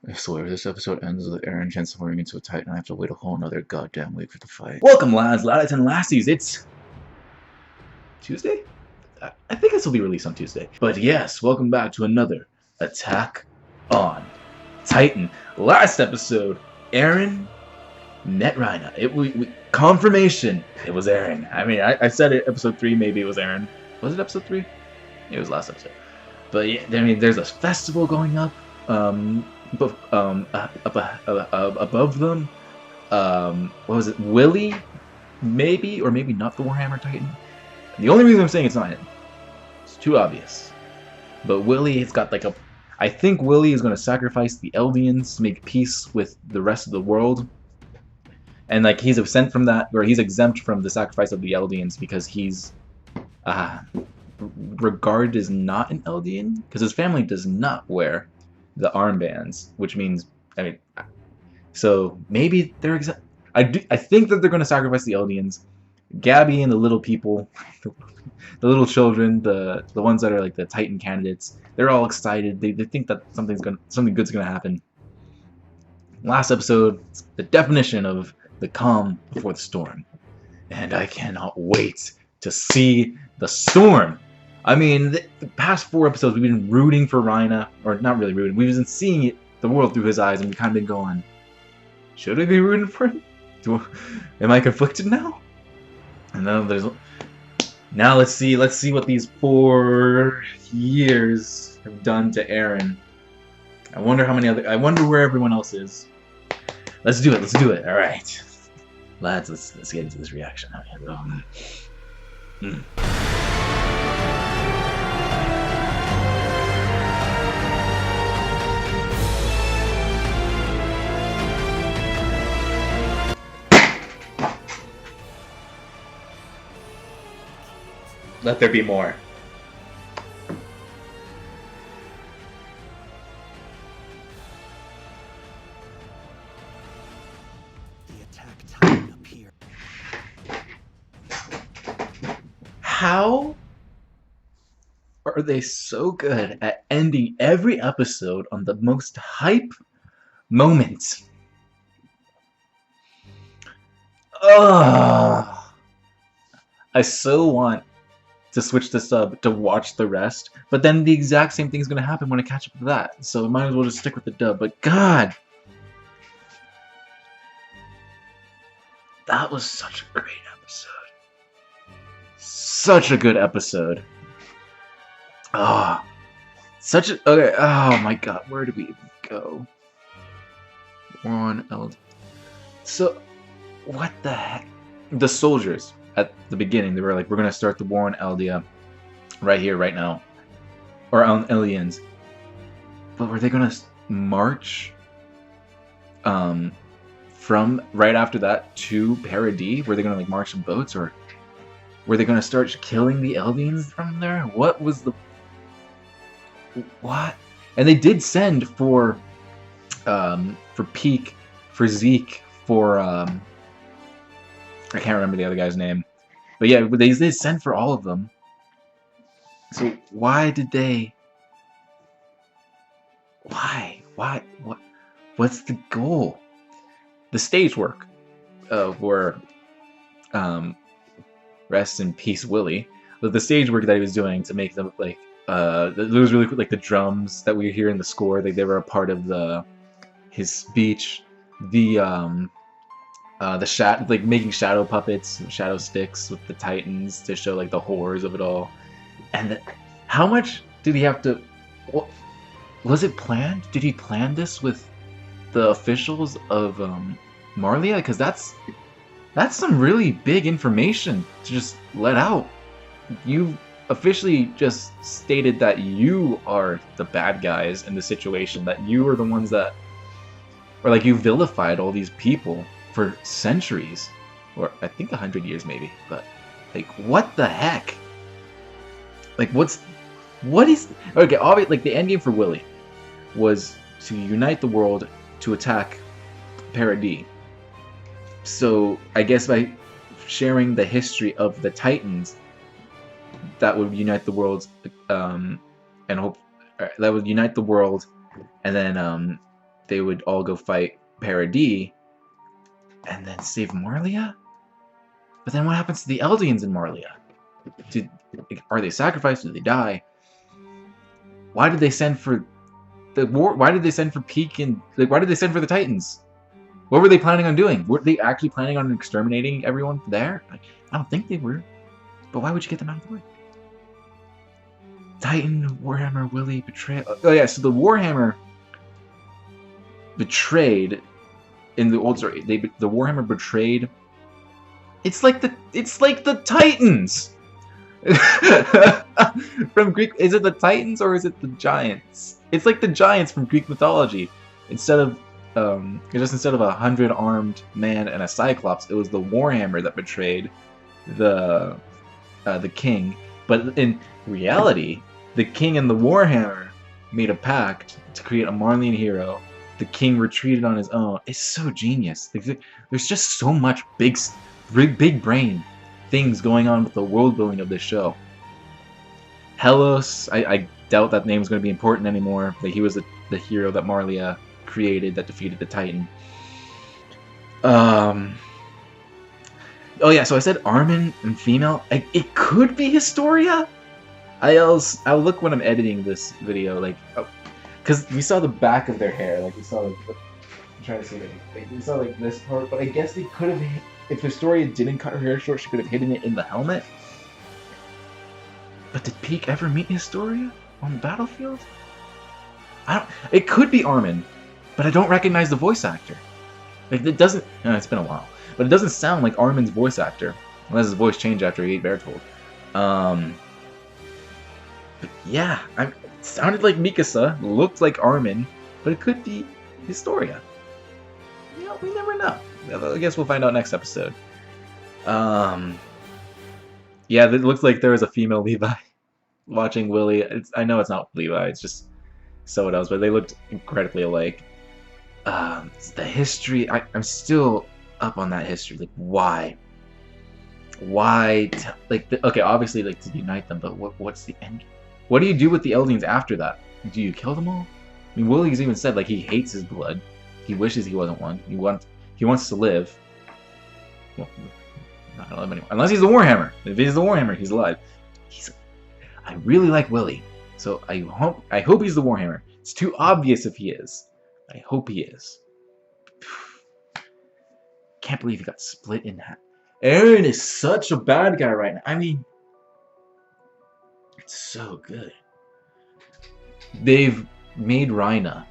I swear, this episode ends with Eren transforming into a Titan. I have to wait a whole another goddamn week for the fight. Welcome, lads, laddies, and lassies. It's Tuesday? I think this will be released on Tuesday. But yes, welcome back to another Attack on Titan. Last episode, Eren met Reiner. Confirmation, it was Eren. I mean, I said it, episode 3, maybe it was Eren. Was it episode 3? It was last episode. But yeah, I mean, there's a festival going up. Above them, what was it? Willie, maybe or maybe not the Warhammer Titan. The only reason I'm saying it's not him, it's too obvious. But Willie has got like a. I think Willie is going to sacrifice the Eldians to make peace with the rest of the world, and like he's exempt from that, or he's exempt from the sacrifice of the Eldians because he's regarded as not an Eldian because his family does not wear the armbands, which means, I mean, so maybe they're I think that they're going to sacrifice the Eldians. Gabby and the little people, the little children, the ones that are like the Titan candidates, they're all excited. They think that something good's gonna happen. Last episode, the definition of the calm before the storm, and I cannot wait to see the storm. I mean, the past 4 episodes we've been rooting for Reiner, or not really rooting. We've been seeing the world through his eyes, and we've kind of been going, should I be rooting for him? Am I conflicted now? And now let's see what these 4 years have done to Eren. I wonder where everyone else is. Let's do it. All right, lads, let's get into this reaction. Let there be more. The attack Titan appeared. How are they so good at ending every episode on the most hype moment? Ugh. I so want to switch the sub to watch the rest, but then the exact same thing is going to happen when I catch up with that, so I might as well just stick with the dub. But God, that was such a great episode. Such a good episode. Okay, oh my God, where did we even go? We're on Eld. So, what the heck? The soldiers at the beginning, they were like, we're gonna start the war on Eldia right here, right now, or on Eldians. But were they gonna march from right after that to Paradis? Were they gonna like march in boats, or were they gonna start killing the Eldians from there? What was the what? And they did send for Peak, for Zeke, for I can't remember the other guy's name, but yeah, they sent for all of them. So why did they? Why? What's the goal? The stage work for rest in peace, Willie. But the stage work that he was doing to make them like it was really cool, like the drums that we hear in the score. Like they were a part of his speech. Like making shadow puppets, shadow sticks with the Titans to show like the horrors of it all. And how much did he have to? What was it planned? Did he plan this with the officials of Marlia? Because that's some really big information to just let out. You officially just stated that you are the bad guys in the situation. That you are the ones that, or like you vilified all these people for centuries, or I think 100 years maybe, but like what the heck? Like what is okay? Obviously, like the end game for Willie was to unite the world to attack Paradis. So I guess by sharing the history of the Titans, that would unite the world, and hope that would unite the world, and then they would all go fight Paradis and then save Marlia? But then what happens to the Eldians in Marlia? Are they sacrificed? Do they die? Why did they send for the war? Why did they send for Peak and why did they send for the Titans? What were they planning on doing? Were they actually planning on exterminating everyone there? I don't think they were. But why would you get them out of the way? Titan, Warhammer, Willy, betrayed. Oh yeah, so the Warhammer betrayed in the old story. The Warhammer betrayed. It's like the Titans. From Greek, is it the Titans or is it the Giants? It's like the Giants from Greek mythology. Instead of 100 armed man and a Cyclops, it was the Warhammer that betrayed the king. But in reality, the king and the Warhammer made a pact to create a Marleyan hero. The king retreated on his own. It's so genius. There's just so much big brain things going on with the world building of this show. Helos, I doubt that name is going to be important anymore. Like, he was the hero that Marlia created that defeated the Titan. Oh yeah, so I said Armin and female. It could be Historia. I'll look when I'm editing this video, like, because we saw the back of their hair, like we saw like, I'm trying to see like we saw like this part, but I guess they could have, if Historia didn't cut her hair short, she could have hidden it in the helmet. But did Peak ever meet Historia on the battlefield? It could be Armin, but I don't recognize the voice actor. Like, it doesn't. It's been a while, but it doesn't sound like Armin's voice actor, unless his voice changed after he ate Bertold. But yeah, it sounded like Mikasa, looked like Armin, but it could be Historia. You know, we never know. I guess we'll find out next episode. Yeah, it looks like there was a female Levi watching Willy. I know it's not Levi, it's just someone else, but they looked incredibly alike. The history, I'm still up on that history. Like, why? Why? Okay, obviously, like, to unite them, but what's the end? What do you do with the Eldians after that? Do you kill them all? I mean, Willy's even said, like, he hates his blood. He wishes he wasn't one. He wants to live. Well, not alive anymore. Unless he's the Warhammer. If he's the Warhammer, he's alive. I really like Willy, so I hope he's the Warhammer. It's too obvious if he is. I hope he is. Can't believe he got split in half. Eren is such a bad guy right now. I mean, it's so good. They've made Reiner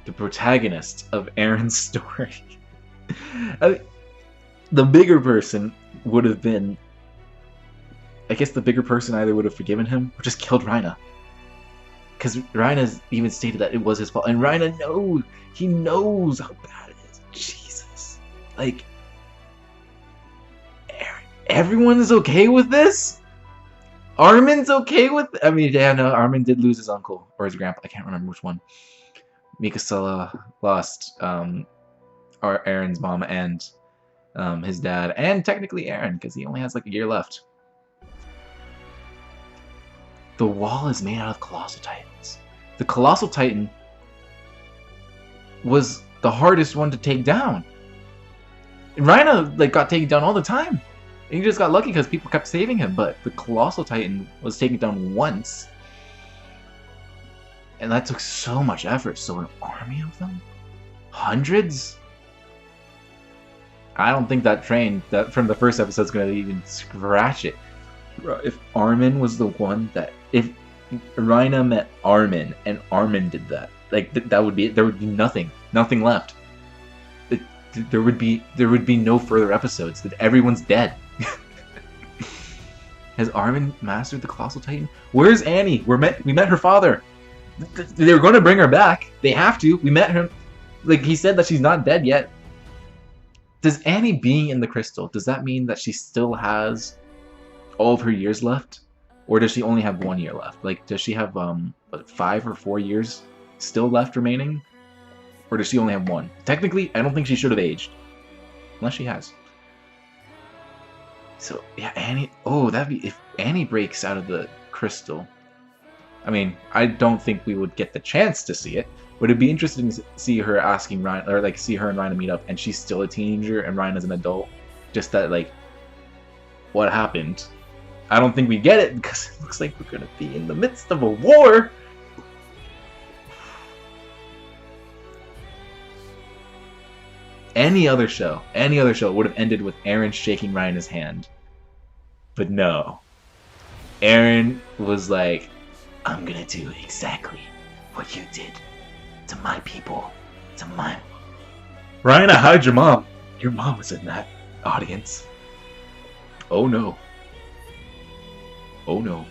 the protagonist of Eren's story. I mean, the bigger person would have been... I guess the bigger person either would have forgiven him or just killed Reiner. Because Reiner's even stated that it was his fault. And Reiner knows. He knows how bad it is. Jesus. Like, everyone's okay with this? Armin's okay with... I mean, yeah, no, Armin did lose his uncle. Or his grandpa. I can't remember which one. Mikasa lost Eren's mom and his dad. And technically Eren, because he only has like a year left. The wall is made out of Colossal Titans. The Colossal Titan was the hardest one to take down. And Reiner, like, got taken down all the time. And he just got lucky because people kept saving him. But the Colossal Titan was taken down once. And that took so much effort. So an army of them? Hundreds? I don't think that train that from the first episode is going to even scratch it. If Armin was the one that... If Reiner met Armin and Armin did that, like, that would be it. There would be nothing left. There would be no further episodes. That everyone's dead. Has Armin mastered the Colossal Titan? Where's Annie? We met her father. They were going to bring her back. They have to. We met her. Like, he said that she's not dead yet. Does Annie being in the crystal, does that mean that she still has all of her years left? Or does she only have 1 year left? Like, does she have 5 or 4 years still left remaining? Or does she only have 1? Technically, I don't think she should have aged. Unless she has. So, yeah, Annie... Oh, that'd be... If Annie breaks out of the crystal... I mean, I don't think we would get the chance to see it. Would it be interesting to see her asking Reiner, or like see her and Reiner meet up, and she's still a teenager and Reiner's an adult? Just that, like, what happened? I don't think we get it because it looks like we're gonna be in the midst of a war. Any other show would have ended with Eren shaking Reiner's hand. But no. Eren was like, I'm gonna do exactly what you did to my people, to my... Reiner, hide your mom. Your mom was in that audience. Oh no. Oh no.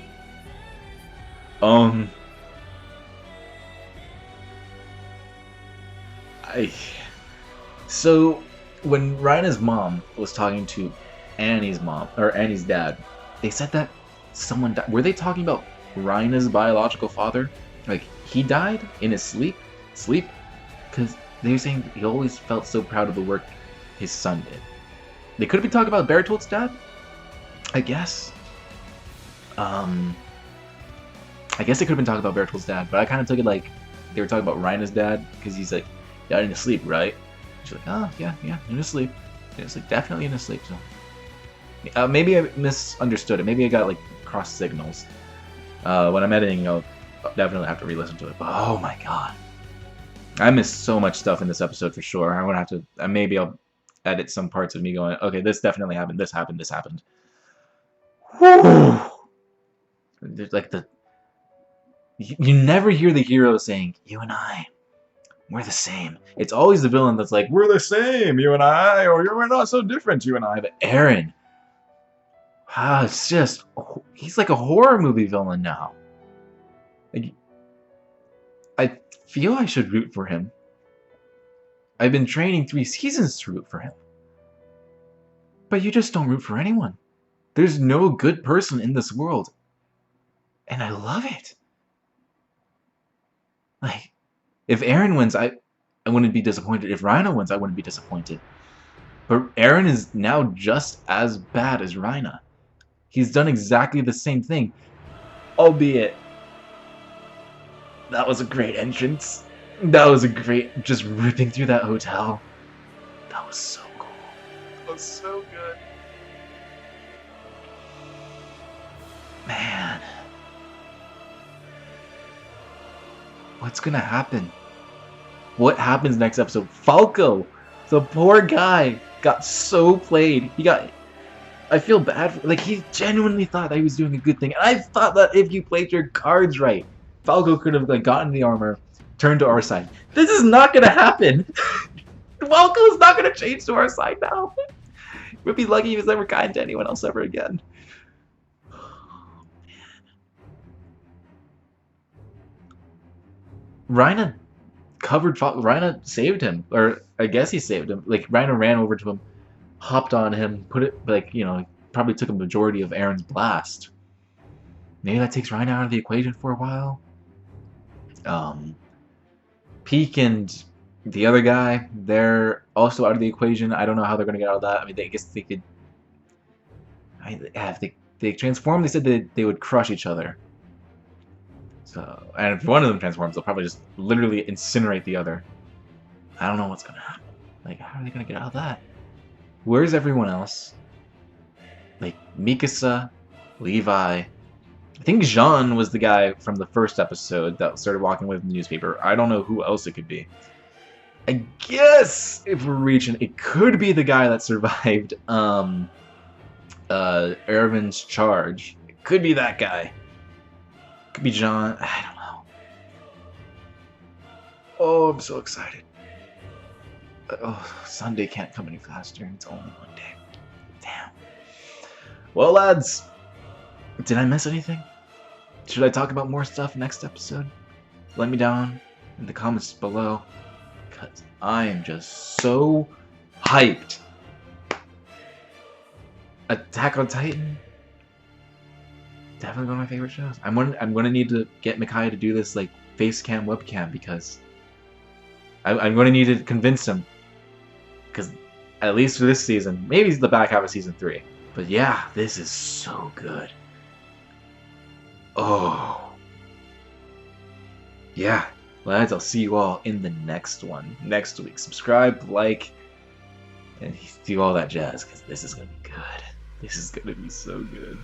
So when Reiner's mom was talking to Annie's mom, or Annie's dad, they said that someone died. Were they talking about Reiner's biological father? Like, he died in his sleep? Because they were saying he always felt so proud of the work his son did. They could have been talking about Bertolt's dad? I guess. I guess they could have been talking about Bertolt's dad, but I kind of took it like they were talking about Reiner's dad, because he's like, died in his sleep, right? She's like, oh, yeah, in his sleep. Yeah, it's like, definitely in his sleep, so... maybe I misunderstood it. Maybe I got, like, cross signals. When I'm editing, I'll definitely have to re-listen to it. But, oh my god. I missed so much stuff in this episode for sure. I'm gonna have to... maybe I'll edit some parts of me going, okay, this definitely happened, this happened, this happened. Whew! There's, like, the... You never hear the hero saying, you and I, we're the same. It's always the villain that's like, we're the same, you and I, or we're not so different, you and I. But Eren... it's just... he's like a horror movie villain now. Like, I feel I should root for him. I've been training 3 seasons to root for him. But you just don't root for anyone. There's no good person in this world. And I love it. Like, if Eren wins, I wouldn't be disappointed. If Reiner wins, I wouldn't be disappointed. But Eren is now just as bad as Reiner. He's done exactly the same thing. Albeit, that was a great entrance. That was a great... just ripping through that hotel. That was so cool. That was so good. Man. What's gonna happen? What happens next episode? Falco! The poor guy got so played. He got... I feel bad for... like, he genuinely thought that he was doing a good thing. And I thought that if you played your cards right, Falco could have, like, gotten the armor, turned to our side. This is not gonna happen! Falco's not gonna change to our side now! We'd be lucky if he's ever kind to anyone else ever again. Reiner covered Falco. Reiner saved him. Or, I guess he saved him. Like, Reiner ran over to him, hopped on him, put it, like, you know, probably took a majority of Eren's blast. Maybe that takes Reiner out of the equation for a while. Peak and the other guy, they're also out of the equation. I don't know how they're going to get out of that. I mean, I guess they could... if they transform, they said they would crush each other. So, and if one of them transforms, they'll probably just literally incinerate the other. I don't know what's going to happen. Like, how are they going to get out of that? Where's everyone else? Like, Mikasa, Levi... I think Jean was the guy from the first episode that started walking with the newspaper. I don't know who else it could be. I guess if we're reaching, it could be the guy that survived Erwin's charge. It could be that guy. It could be Jean. I don't know. Oh, I'm so excited. Oh, Sunday can't come any faster. It's only one day. Damn. Well, lads. Did I miss anything? Should I talk about more stuff next episode? Let me down in the comments below, because I am just so hyped. Attack on Titan? Definitely one of my favorite shows. I'm gonna need to get Micaiah to do this like face cam, webcam, because I'm gonna need to convince him. Because at least for this season, maybe it's the back half of season 3. But yeah, this is so good. Oh. Yeah. Lads, I'll see you all in the next one next week. Subscribe, like, and do all that jazz, because this is going to be good. This is going to be so good.